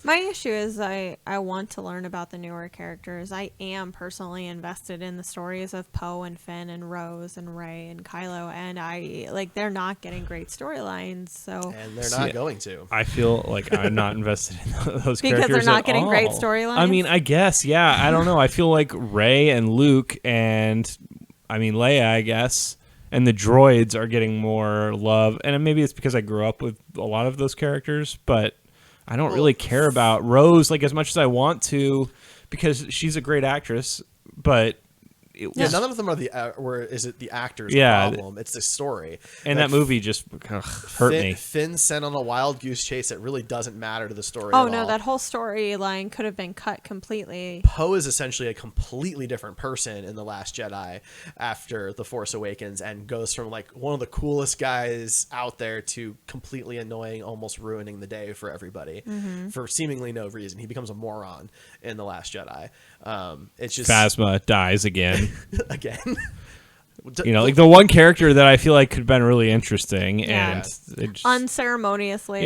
My issue is I want to learn about the newer characters. I am personally invested in the stories of Poe and Finn and Rose and Rey and Kylo, and they're not getting great storylines. So and they're not going to. I feel like I'm not invested in those because characters they're not getting all. great storylines. I mean, I guess, yeah. I don't know. I feel like Rey and Luke and Leia, I guess, and the droids are getting more love, and maybe it's because I grew up with a lot of those characters, but I don't really care about Rose like as much as I want to because she's a great actress, but none of them are is it the actor's problem? It's the story. And that movie just kind of hurt me. Finn sent on a wild goose chase that really doesn't matter to the story. Oh no, that whole storyline could have been cut completely. Poe is essentially a completely different person in The Last Jedi after The Force Awakens, and goes from like one of the coolest guys out there to completely annoying, almost ruining the day for everybody for seemingly no reason. He becomes a moron in The Last Jedi. It's just Phasma dies again. Again. Like the one character that I feel like could have been really interesting and unceremoniously,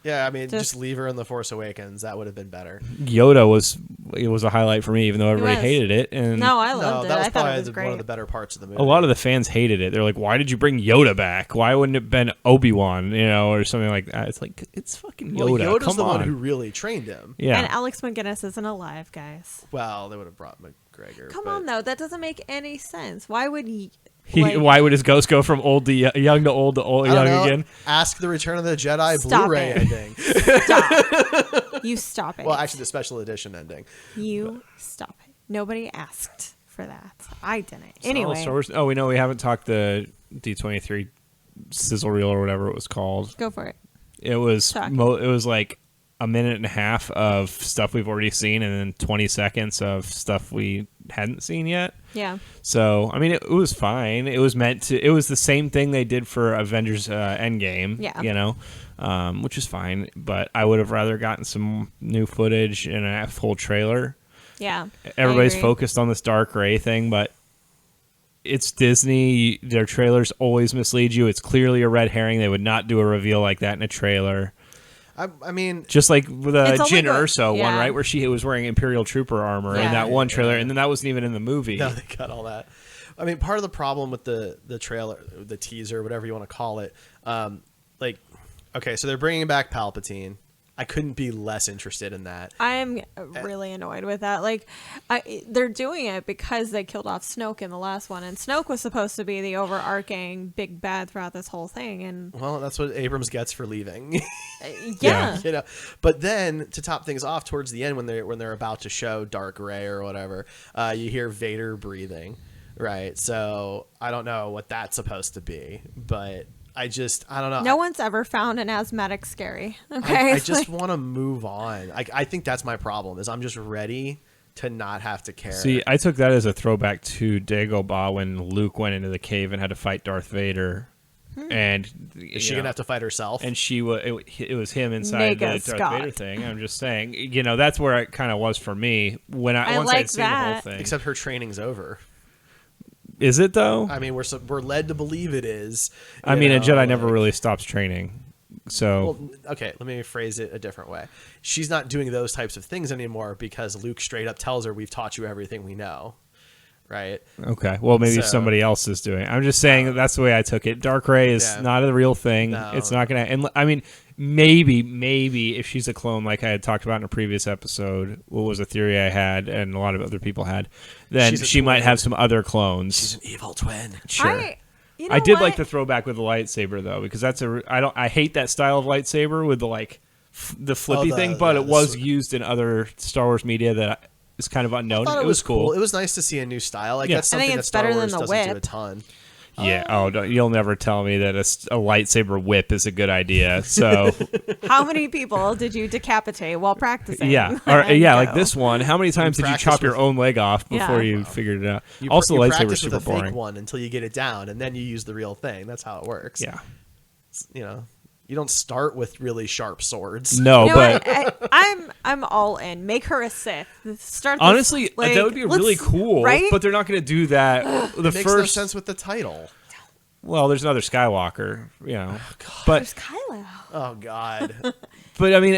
just leave her in The Force Awakens. That would have been better. Yoda was a highlight for me, even though everybody hated it. And no, I loved it. That was I thought probably it was great. one of the better parts of the movie. A lot of the fans hated it. They're like, "Why did you bring Yoda back? Why wouldn't it have been Obi-Wan, or something like that?" It's like it's fucking Yoda. Well, Yoda's Come the on. one who really trained him. Yeah, and Alex McGinnis isn't alive, guys. Well, they would have brought McGregor. Come on, though, that doesn't make any sense. Why would he? Why would his ghost go from old to young to old to young again? Ask the Return of the Jedi Stop Blu-ray ending. Stop. You stop it. Well, actually, the special edition ending. You stop it. Nobody asked for that. I didn't. Anyway. We know we haven't talked the D23 sizzle reel or whatever it was called. Go for it. It was like a minute and a half of stuff we've already seen and then 20 seconds of stuff we hadn't seen yet. Yeah. So, it was fine. It was the same thing they did for Avengers Endgame, which is fine. But I would have rather gotten some new footage and a full trailer. Yeah. Everybody's focused on this Dark Ray thing, but it's Disney. Their trailers always mislead you. It's clearly a red herring. They would not do a reveal like that in a trailer. Just like with the Jyn Erso one, right, where she was wearing Imperial Trooper armor in that one trailer, and then that wasn't even in the movie. No, they cut all that. Part of the problem with the trailer, the teaser, whatever you want to call it, so they're bringing back Palpatine. I couldn't be less interested in that. I'm really annoyed with that. They're doing it because they killed off Snoke in the last one, and Snoke was supposed to be the overarching big bad throughout this whole thing. And well, that's what Abrams gets for leaving. Yeah. But then to top things off, towards the end, when they're about to show Dark Ray or whatever, you hear Vader breathing, right? So I don't know what that's supposed to be, but I don't know. No one's ever found an asthmatic scary. Okay, I just want to move on. I think that's my problem. Is I'm just ready to not have to care. See, I took that as a throwback to Dagobah when Luke went into the cave and had to fight Darth Vader. And is she gonna have to fight herself? And it was him inside the Darth Vader thing. I'm just saying, that's where it kind of was for me once I'd seen the whole thing. Except her training's over. Is it though? We're led to believe it is. A Jedi never really stops training. So, okay, let me phrase it a different way. She's not doing those types of things anymore because Luke straight up tells her, "We've taught you everything we know." Right? Okay. Well, maybe somebody else is doing it. I'm just saying that's the way I took it. Dark Ray is not a real thing. No. It's not going to... And maybe if she's a clone, like I had talked about in a previous episode, what was a theory I had and a lot of other people had, then she might have some other clones. She's an evil twin. Sure. I did like the throwback with the lightsaber, though, because I hate that style of lightsaber with the flippy thing, but it was used in other Star Wars media that... It's kind of unknown. It was cool. It was nice to see a new style. That's something that Star Wars doesn't do a ton. Yeah. You'll never tell me that a lightsaber whip is a good idea. So, how many people did you decapitate while practicing? Yeah. Like this one. How many times did you chop your own leg off before you figured it out? You lightsaber is super with a boring. Fake one until you get it down, and then you use the real thing. That's how it works. Yeah. You don't start with really sharp swords. No, but I'm all in. Make her a Sith. Honestly, that would be really cool. Right? But they're not going to do that. It makes no sense with the title. Well, there's another Skywalker, Oh, God. But there's Kylo. Oh God. But I mean,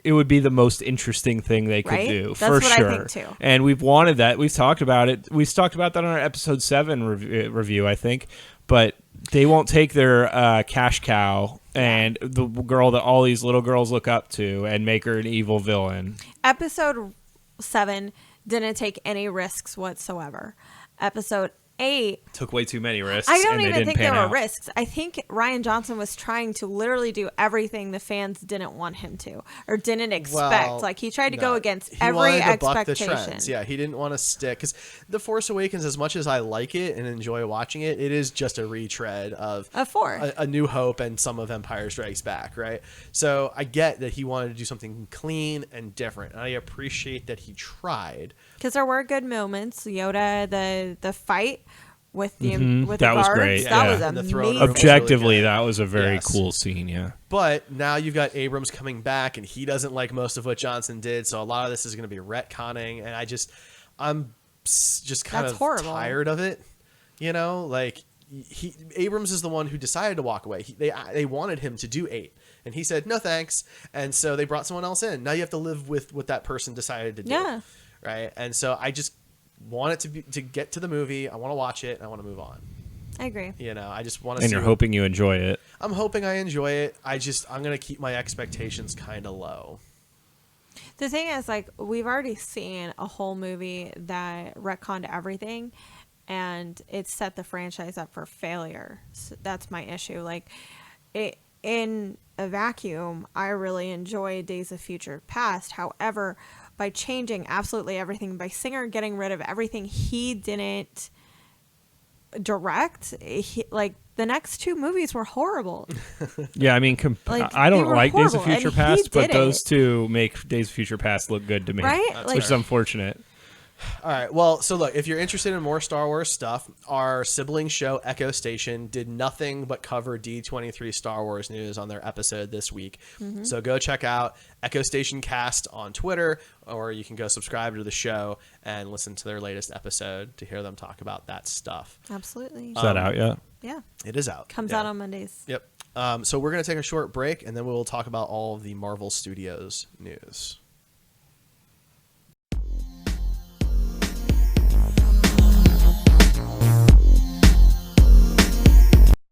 it would be the most interesting thing they could Right? do That's for what I sure. think, too. And we've wanted that. We've talked about it. We've talked about that on our episode 7 review, I think. But they won't take their cash cow and the girl that all these little girls look up to and make her an evil villain. Episode 7 didn't take any risks whatsoever. Episode 8 Took way too many risks. I don't and they even didn't think there pan were out. risks. I think Ryan Johnson was trying to literally do everything the fans didn't want him to or didn't expect. Well, like he tried to no. go against He every wanted to buck the expectation. trends. Yeah, he didn't want to stick because The Force Awakens, as much as I like it and enjoy watching it, it is just a retread of A 4. a New Hope and some of Empire Strikes Back, right? So I get that he wanted to do something clean and different, and I appreciate that he tried. Because there were good moments. Yoda, the fight with the with That the was guards, great, that yeah. was And the throne room amazing. was really Objectively, good. that was a very Yes. cool scene, yeah. But now you've got Abrams coming back, and he doesn't like most of what Johnson did, so a lot of this is going to be retconning, and I'm just kind That's of horrible. tired of it. You know, like Abrams is the one who decided to walk away. They wanted him to do 8, and he said no thanks, and so they brought someone else in. Now you have to live with what that person decided to do. Yeah. Right, and so I just want it to get to the movie. I want to watch it. And I want to move on. I agree. You know, I just want to. And you're hoping you enjoy it. I'm hoping I enjoy it. I'm gonna keep my expectations kind of low. The thing is, like, we've already seen a whole movie that retconned everything, and it set the franchise up for failure. So that's my issue. Like, in a vacuum, I really enjoy Days of Future Past. However, by changing absolutely everything, by Singer getting rid of everything he didn't direct, like, the next 2 movies were horrible. Yeah, I mean, Like, I they don't were like Days of horrible, and Future he Past, but did those it. 2 make Days of Future Past look good to me. Right? That's Like, Which is unfortunate. All right. Well, so look, if you're interested in more Star Wars stuff, our sibling show Echo Station did nothing but cover D23 Star Wars news on their episode this week. Mm-hmm. So go check out Echo Station Cast on Twitter, or you can go subscribe to the show and listen to their latest episode to hear them talk about that stuff. absolutely. Is that out yet? Yeah. It is out. Comes Yeah. out on Mondays. Yep. So we're going to take a short break, and then we'll talk about all of the Marvel Studios news.